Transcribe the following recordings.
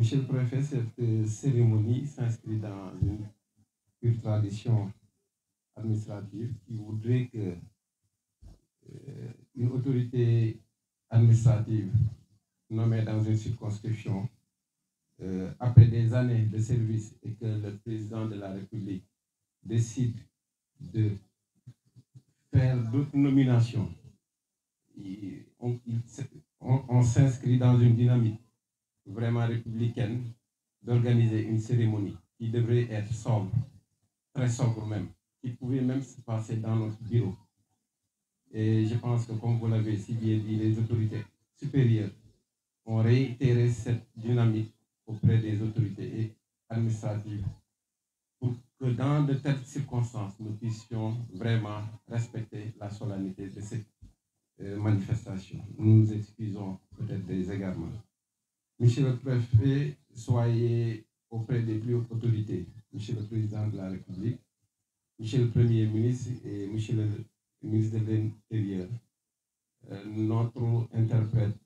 Monsieur le Préfet, cette cérémonie s'inscrit dans une tradition administrative qui voudrait que une autorité administrative nommée dans une circonscription, après des années de service et que le président de la République décide de faire d'autres nominations, on s'inscrit dans une dynamique vraiment républicaine d'organiser une cérémonie qui devrait être sobre, très sobre même, qui pouvait même se passer dans notre bureau. Et je pense que, comme vous l'avez si bien dit, les autorités supérieures ont réitéré cette dynamique auprès des autorités administratives pour que dans de telles circonstances, nous puissions vraiment respecter la solennité de cette manifestation. Nous nous excusons peut-être des égarements. Monsieur le Préfet, soyez auprès des plus hautes autorités, Monsieur le Président de la République, Monsieur le Premier ministre et Monsieur le ministre de l'Intérieur, notre interprète,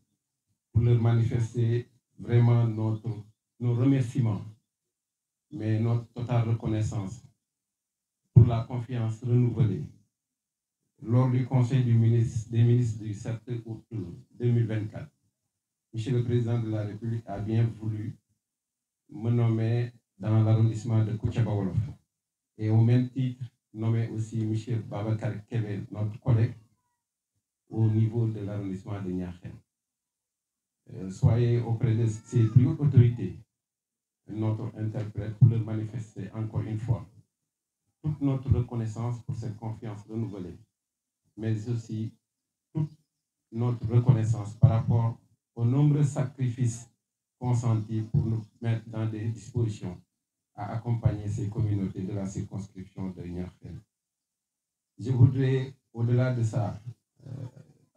pour leur manifester vraiment nos remerciements, mais notre totale reconnaissance pour la confiance renouvelée. Lors du Conseil des ministres du 7 août 2024, Monsieur le Président de la République a bien voulu me nommer dans l'arrondissement de Koutiaba-Wolof et au même titre nommer aussi M. Babacar Kébé, notre collègue, au niveau de l'arrondissement de Niakhène. Soyez auprès de ces plus hautes autorités, notre interprète, pour leur manifester encore une fois toute notre reconnaissance pour cette confiance renouvelée, mais aussi toute notre reconnaissance par rapport aux nombreux sacrifices consentis pour nous mettre dans des dispositions à accompagner ces communautés de la circonscription de Niakhène. Je voudrais, au-delà de ça,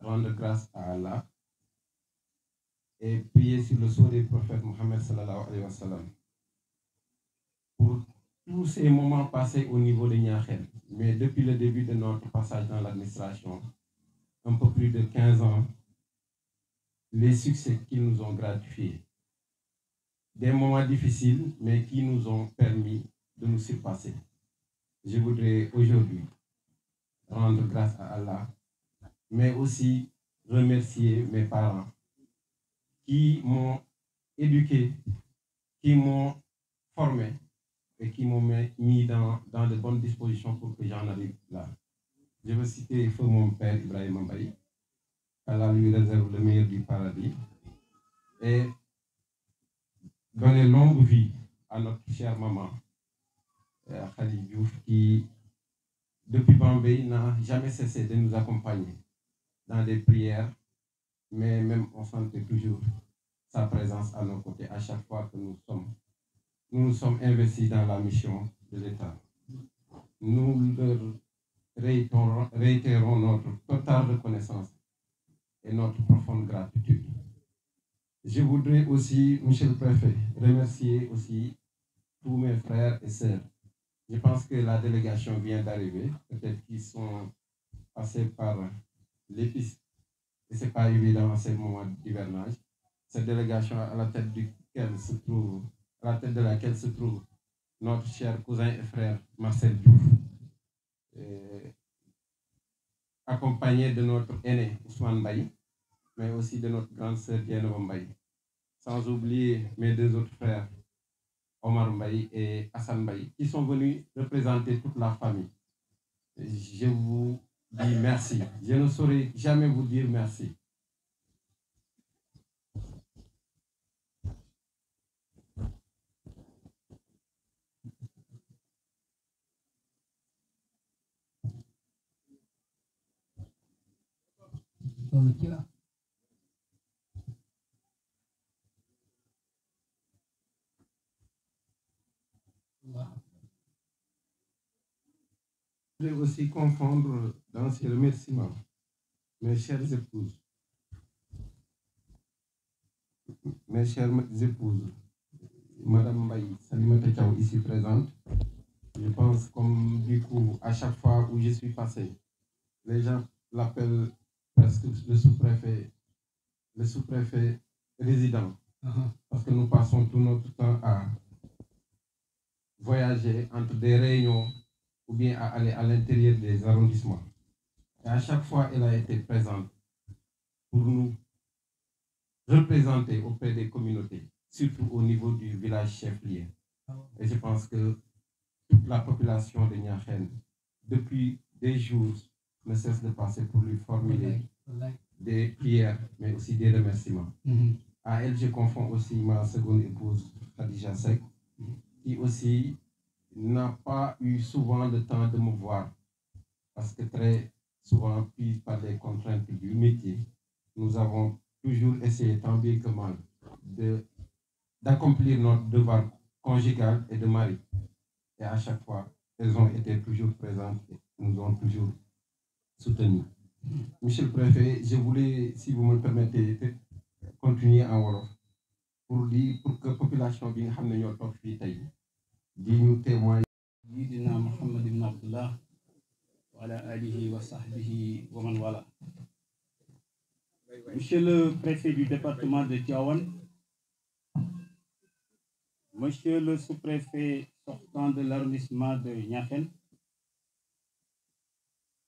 rendre grâce à Allah et prier sur le sceau des prophètes Mohammed sallallahu alayhi wa sallam pour tous ces moments passés au niveau de Niakhène. Mais depuis le début de notre passage dans l'administration, un peu plus de 15 ans, les succès qui nous ont gratifiés. Des moments difficiles, mais qui nous ont permis de nous surpasser. Je voudrais aujourd'hui rendre grâce à Allah, mais aussi remercier mes parents qui m'ont éduqué, qui m'ont formé et qui m'ont mis dans de bonnes dispositions pour que j'en arrive là. Je veux citer feu mon père Ibrahim Mbaye, qu'Allah lui réserve le meilleur du paradis, et donner longue vie à notre chère maman, Khali Diouf, qui, depuis Bambey, n'a jamais cessé de nous accompagner dans des prières, mais même on sentait toujours sa présence à nos côtés à chaque fois que nous nous sommes investis dans la mission de l'État. Nous leur réitérons notre totale reconnaissance et notre profonde gratitude. Je voudrais aussi, Monsieur le Préfet, remercier aussi tous mes frères et sœurs. Je pense que la délégation vient d'arriver, peut-être qu'ils sont passés par les pistes et ce n'est pas évident en ces moments d'hivernage. Cette délégation à la tête de laquelle se trouve notre cher cousin et frère Marcel Diouf, accompagné de notre aîné Ousmane Mbaye, mais aussi de notre grande sœur Diane Mbaye. Sans oublier mes deux autres frères, Omar Mbaye et Hassan Mbaye, qui sont venus représenter toute la famille. Je vous dis merci. Je ne saurais jamais vous dire merci. Je vais aussi confondre dans ces remerciements mes chères épouses, Madame Mbaye, Salimata Tchao, ici présente. Je pense comme du coup, à chaque fois où je suis passé, les gens l'appellent presque le sous-préfet résident. parce que nous passons tout notre temps à voyager entre des réunions ou bien à aller à l'intérieur des arrondissements. Et à chaque fois, elle a été présente pour nous représenter auprès des communautés, surtout au niveau du village chef-lieu. Et je pense que toute la population de Niakhène, depuis des jours, ne cesse de passer pour lui formuler des prières, mais aussi des remerciements. À elle, je confonds aussi ma seconde épouse, Khadija Sek, qui aussi n'a pas eu souvent le temps de me voir, parce que très souvent, pris par les contraintes du métier, nous avons toujours essayé, tant bien que mal, d'accomplir notre devoir conjugal et de mari. Et à chaque fois, elles ont été toujours présentes et nous ont toujours soutenus. Monsieur le préfet, je voulais, si vous me le permettez, continuer en Wolof pour que la population bi nga xam ne ñoo toog fii tey di ñu témoin. Sayyidina Muhammad ibn Abdullah wa ala alihi wa sahbihi wa man wala. Monsieur le préfet du département de Tivaouane, monsieur le sous-préfet sortant de l'arrondissement de Niakhène,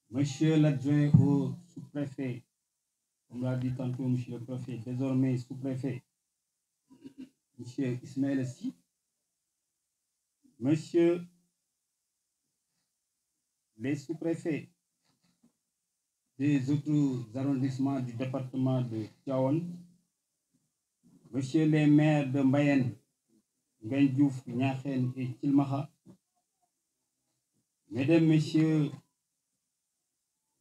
monsieur l'adjoint au sous-préfet, comme l'a dit tantôt monsieur le préfet, désormais sous-préfet, monsieur Ismaël Sy, monsieur les sous-préfets des autres arrondissements du département de Tivaouane, monsieur les maires de Mbayène, Ngagne Diouf, Niakhène et Thilmakha, mesdames, messieurs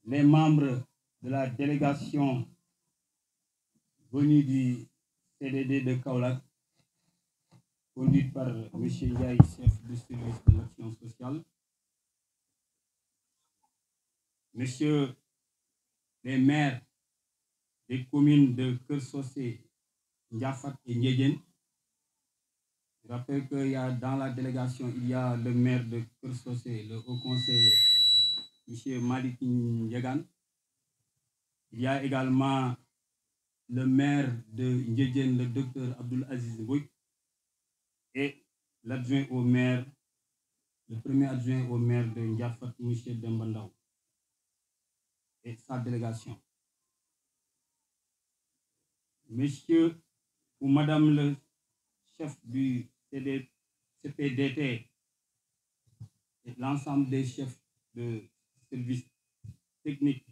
les membres de la délégation venue du CDD de Kaolack, conduite par M. Ndiaye, chef du service de l'action sociale, messieurs les maires des communes de Keur Socé, Ndiafat et Ndiédiène. Je rappelle qu'il y a dans la délégation, il y a le maire de Keur Socé, le haut conseiller, M. Malik Ndiégan. Il y a également le maire de Ndiédiène, le docteur Abdoul Aziz Bouyk, et l'adjoint au maire, le premier adjoint au maire de Ndiafat, M. Dembandaou, et sa délégation. Monsieur ou madame le chef du CPDT et l'ensemble des chefs de services techniques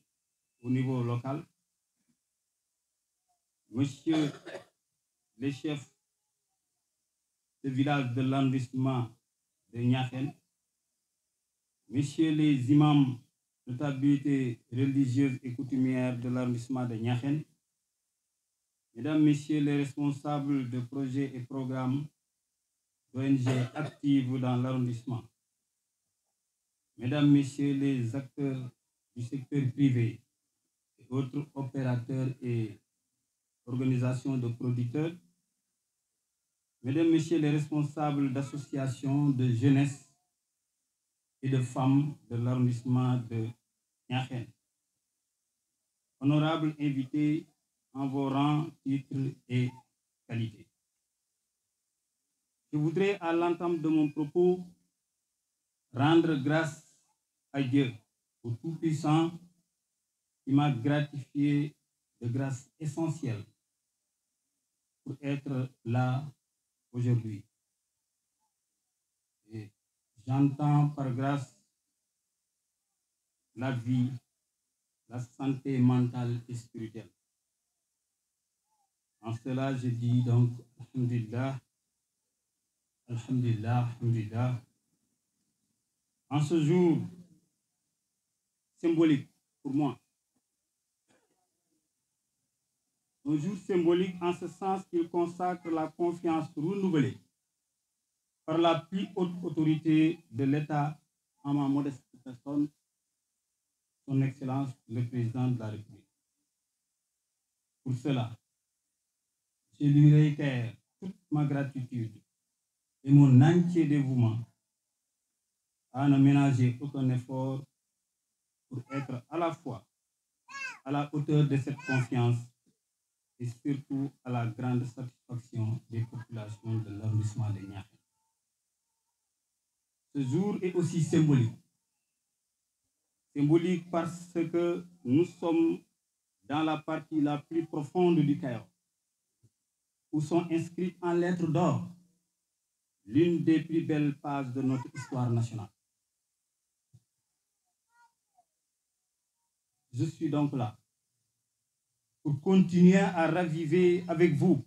au niveau local, monsieur les chefs de village de l'arrondissement de Niakhène, messieurs les imams, notabilités religieuses et coutumières de l'arrondissement de Niakhène, mesdames, messieurs les responsables de projets et programmes d'ONG actives dans l'arrondissement, mesdames, messieurs les acteurs du secteur privé et autres opérateurs et organisations de producteurs, mesdames, messieurs les responsables d'associations de jeunesse et de femmes de l'arrondissement de Niakhène, honorables invités en vos rangs, titres et qualités. Je voudrais, à l'entame de mon propos, rendre grâce à Dieu, au Tout-Puissant, qui m'a gratifié de grâce essentielle pour être là aujourd'hui. Et j'entends par grâce la vie, la santé mentale et spirituelle. En cela, je dis donc, Alhamdulillah, Alhamdulillah, Alhamdulillah. En ce jour symbolique pour moi, un jour symbolique en ce sens qu'il consacre la confiance renouvelée par la plus haute autorité de l'État en ma modeste personne, son Excellence le Président de la République. Pour cela, je lui réitère toute ma gratitude et mon entier dévouement à ne ménager aucun effort pour être à la fois à la hauteur de cette confiance et surtout à la grande satisfaction département de Niakhène. Ce jour est aussi symbolique. Symbolique parce que nous sommes dans la partie la plus profonde du Cayor, où sont inscrites en lettres d'or l'une des plus belles pages de notre histoire nationale. Je suis donc là pour continuer à raviver avec vous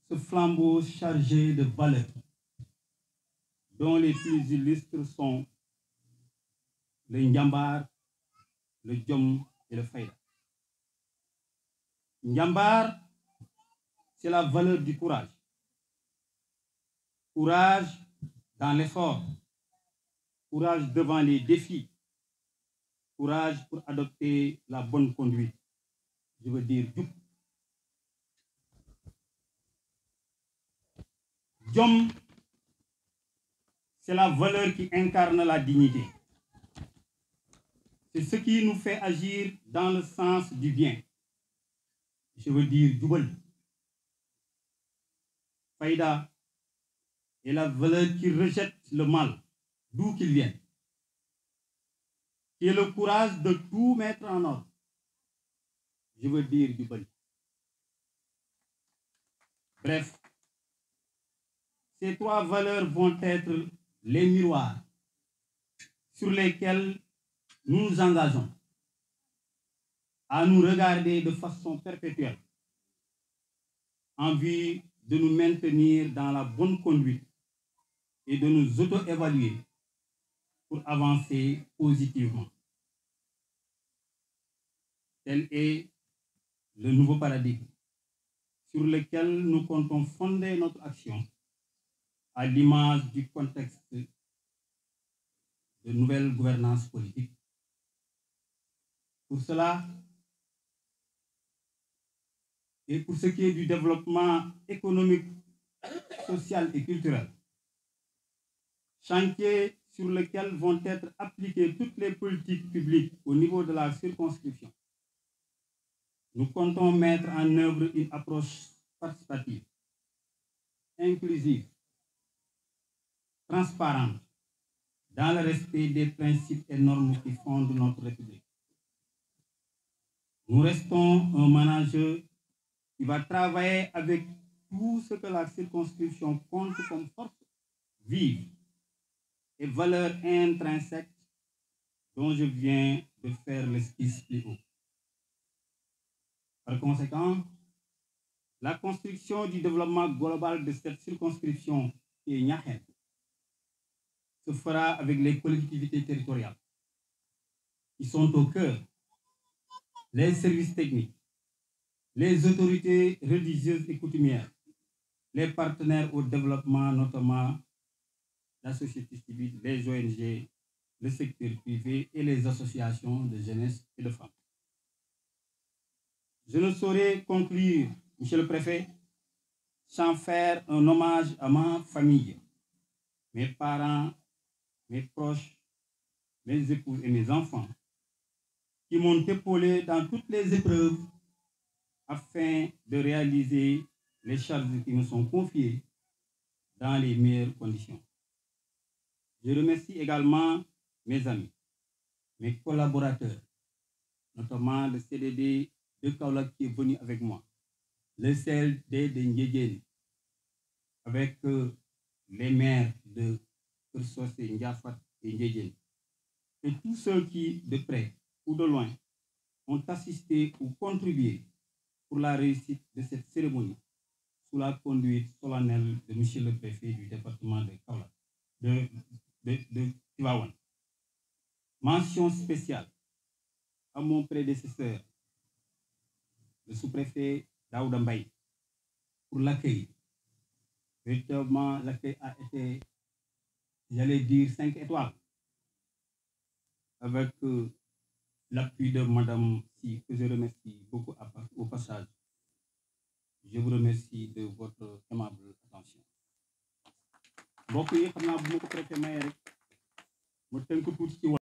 ce flambeau chargé de valeurs, dont les plus illustres sont le Njambar, le Djom et le Fayda. Njambar, c'est la valeur du courage. Courage dans l'effort, courage devant les défis, courage pour adopter la bonne conduite. Je veux dire Djoub. Djom, c'est la valeur qui incarne la dignité. C'est ce qui nous fait agir dans le sens du bien. Je veux dire Djoubal. Faïda est la valeur qui rejette le mal, d'où qu'il vienne, qui est le courage de tout mettre en ordre. Je veux dire Djoubal. Bref, ces trois valeurs vont être les miroirs sur lesquels nous nous engageons à nous regarder de façon perpétuelle en vue de nous maintenir dans la bonne conduite et de nous auto-évaluer pour avancer positivement. Tel est le nouveau paradigme sur lequel nous comptons fonder notre action à l'image du contexte de nouvelle gouvernance politique. Pour cela, et pour ce qui est du développement économique, social et culturel, chantier sur lequel vont être appliquées toutes les politiques publiques au niveau de la circonscription, nous comptons mettre en œuvre une approche participative, inclusive, transparente, dans le respect des principes et normes qui fondent notre République. Nous restons un manager qui va travailler avec tout ce que la circonscription compte comme force vive et valeurs intrinsèques dont je viens de faire l'esquisse plus haut. Par conséquent, la construction du développement global de cette circonscription qui est Niakhène se fera avec les collectivités territoriales qui sont au cœur, les services techniques, les autorités religieuses et coutumières, les partenaires au développement, notamment la société civile, les ONG, le secteur privé et les associations de jeunesse et de femmes. Je ne saurais conclure, Monsieur le Préfet, sans faire un hommage à ma famille, mes parents, mes proches, mes épouses et mes enfants, qui m'ont épaulé dans toutes les épreuves afin de réaliser les charges qui me sont confiées dans les meilleures conditions. Je remercie également mes amis, mes collaborateurs, notamment le CDD de Kaolack qui est venu avec moi, le CLD de Ndiédiène, avec les maires de Keur Socé, Ndiafat et Ndiédiène, et tous ceux qui, de près ou de loin, ont assisté ou contribué pour la réussite de cette cérémonie sous la conduite solennelle de Monsieur le Préfet du département de Kaolack, de Tivaouane. Mention spéciale à mon prédécesseur, le sous-préfet Daouda Mbaye, pour l'accueil. Véritablement, l'accueil a été, j'allais dire, 5 étoiles, avec l'appui de Madame Si, que je remercie beaucoup au passage. Je vous remercie de votre aimable attention. Mbokk yi xam naa bu ma ko préfet maye rek ma tënk tuuti ci